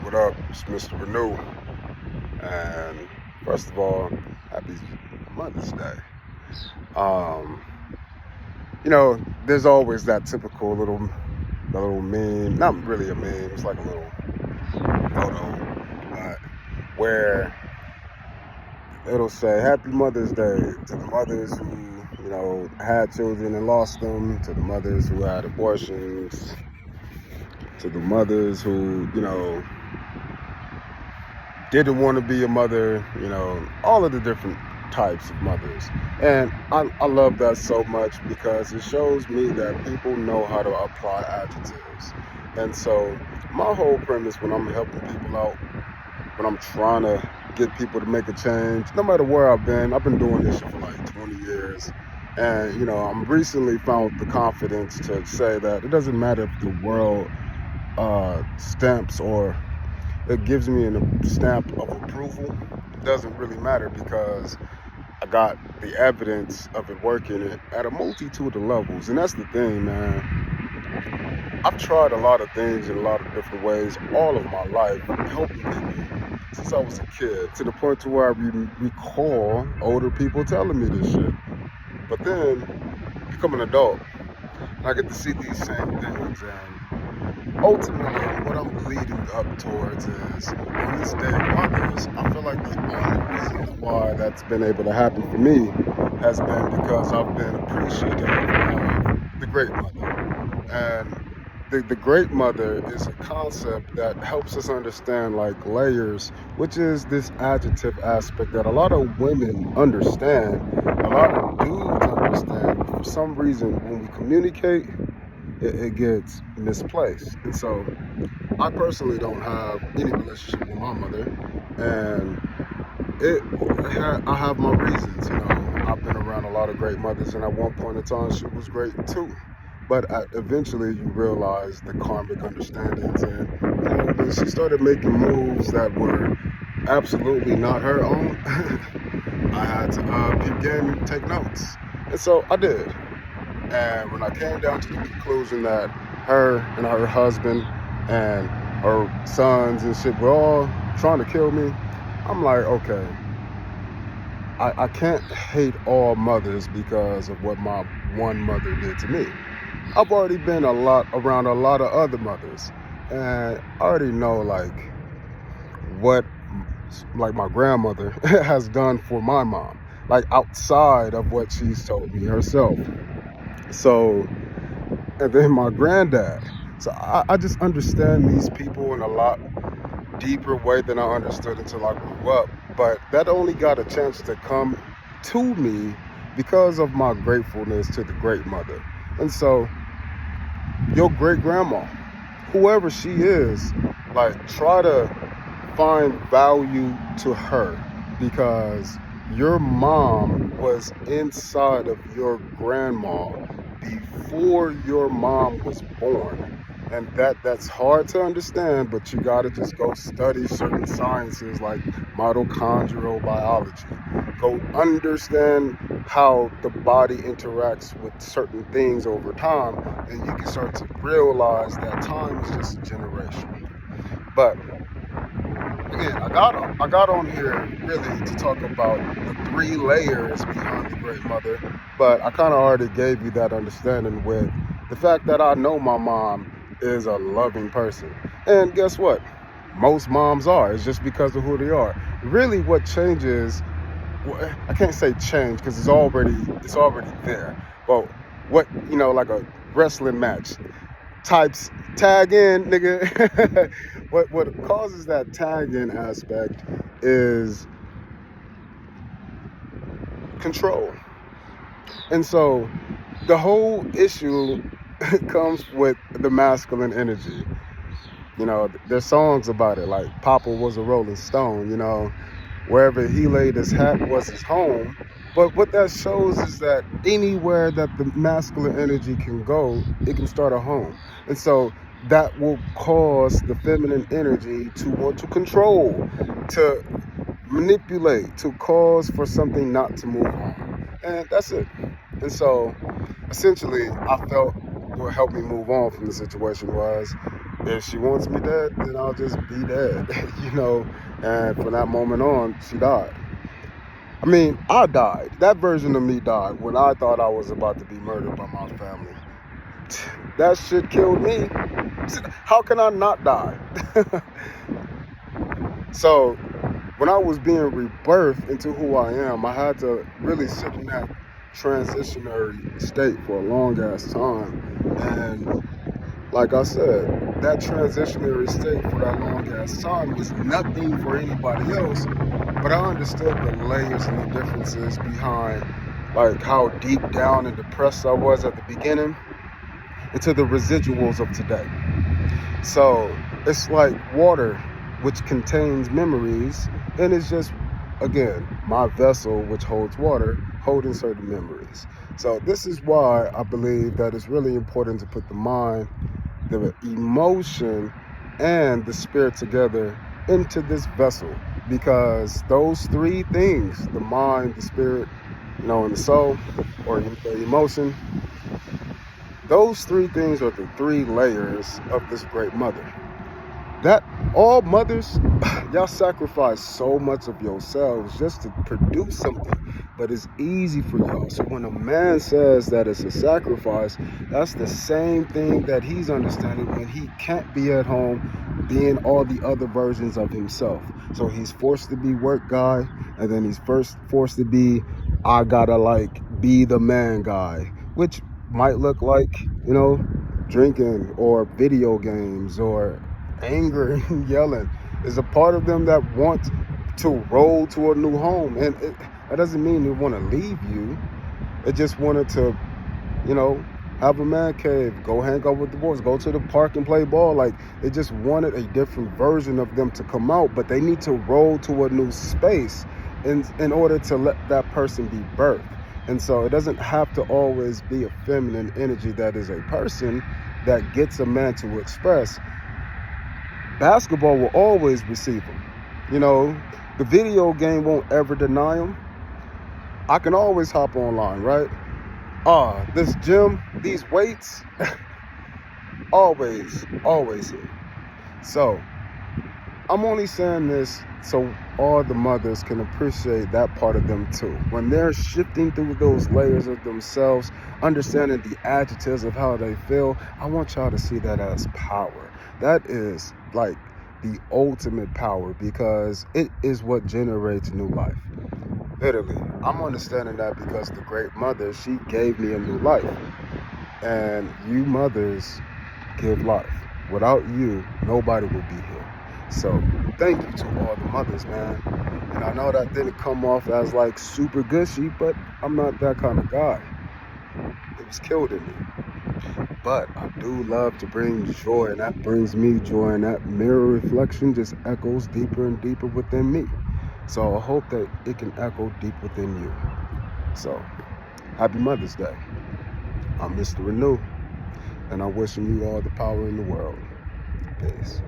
What up? It's Mr. Renew. And first of all, happy Mother's Day. Um, there's always that typical little meme, not really a meme, it's like a little photo, but where it'll say Happy Mother's Day to the mothers who, had children and lost them, to the mothers who had abortions, to the mothers who, didn't want to be a mother, all of the different types of mothers. And I love that so much because it shows me that people know how to apply adjectives. And so my whole premise when I'm helping people out, when I'm trying to get people to make a change, no matter where I've been doing this shit for like 20 years. And, I'm recently found the confidence to say that it doesn't matter if the world stamps or it gives me a stamp of approval. It doesn't really matter because I got the evidence of it working at a multitude of levels. And that's the thing, man. I've tried a lot of things in a lot of different ways all of my life, helping people since I was a kid, to the point to where I recall older people telling me this shit. But then, become an adult, and I get to see these same things, and ultimately, what I'm leading up towards is, on this day of mothers, I feel like the only reason why that's been able to happen for me has been because I've been appreciative of the great mother. And the great mother is a concept that helps us understand like layers, which is this adjective aspect that a lot of women understand, a lot of dudes understand, but for some reason when we communicate, it gets misplaced. And so I personally don't have any relationship with my mother, and I have my reasons. I've been around a lot of great mothers, and at one point in time, she was great too. But eventually, you realize the karmic understandings, and when she started making moves that were absolutely not her own, I had to begin take notes, and so I did. And when I came down to the conclusion that her and her husband and her sons and shit were all trying to kill me, I'm like, okay, I can't hate all mothers because of what my one mother did to me. I've already been around a lot of other mothers, and I already know what my grandmother has done for my mom, like outside of what she's told me herself. So, and then my granddad. So I just understand these people in a lot deeper way than I understood until I grew up. But that only got a chance to come to me because of my gratefulness to the great mother. And so, your great grandma, whoever she is, like try to find value to her because your mom was inside of your grandma before your mom was born. And that's hard to understand, but you gotta just go study certain sciences like mitochondrial biology. Go understand how the body interacts with certain things over time, and you can start to realize that time is just a generation. But again, I got on here really to talk about the three layers behind the great mother, but I kind of already gave you that understanding with the fact that I know my mom is a loving person. And guess what? Most moms are. It's just because of who they are. Really, what changes? I can't say change because it's already there. But what like a wrestling match types tag in, nigga. what causes that tag in aspect is control. And so the whole issue comes with the masculine energy. There's songs about it, like Papa was a Rolling Stone, wherever he laid his hat was his home. But what that shows is that anywhere that the masculine energy can go, it can start a home. And so that will cause the feminine energy to want to control, to manipulate, to cause for something not to move on. And that's it. And so essentially, I felt what helped me move on from the situation was If she wants me dead, then I'll just be dead, you know. And from that moment on, she died. I mean, I died. That version of me died when I thought I was about to be murdered by my family. That shit killed me. How can I not die? So when I was being rebirthed into who I am, I had to really sit in that transitionary state for a long ass time. And like I said, that transitionary state for that long ass time was nothing for anybody else. But I understood the layers and the differences behind like how deep down and depressed I was at the beginning into the residuals of today. So it's like water, which contains memories, and it's just, again, my vessel, which holds water, holding certain memories. So this is why I believe that it's really important to put the mind, the emotion, and the spirit together into this vessel, because those three things, the mind, the spirit, and the soul, or the emotion, those three things are the three layers of this great mother. That all mothers, y'all sacrifice so much of yourselves just to produce something, but it's easy for y'all. So when a man says that it's a sacrifice, that's the same thing that he's understanding when he can't be at home being all the other versions of himself. So he's forced to be work guy, and then he's first forced to be, I gotta be the man guy, which might look like, drinking or video games or anger and yelling. Is a part of them that want to roll to a new home, and that doesn't mean they want to leave you. It just wanted to, have a man cave, go hang out with the boys, go to the park and play ball. Like, they just wanted a different version of them to come out, but they need to roll to a new space in order to let that person be birthed. And so it doesn't have to always be a feminine energy that is a person that gets a man to express. Basketball will always receive them. The video game won't ever deny them. I can always hop online, right? This gym, these weights, always here. So I'm only saying this so all the mothers can appreciate that part of them too. When they're shifting through those layers of themselves, understanding the adjectives of how they feel, I want y'all to see that as power. That is like the ultimate power, because it is what generates new life. Literally, I'm understanding that because the great mother, she gave me a new life. And you mothers give life. Without you, nobody would be here. So thank you to all the mothers, man. And I know that didn't come off as super gushy, but I'm not that kind of guy. It was killed in me. But I do love to bring joy, and that brings me joy, and that mirror reflection just echoes deeper and deeper within me. So I hope that it can echo deep within you. So happy Mother's Day. I'm Mr. Renew, and I'm wishing you all the power in the world. Peace.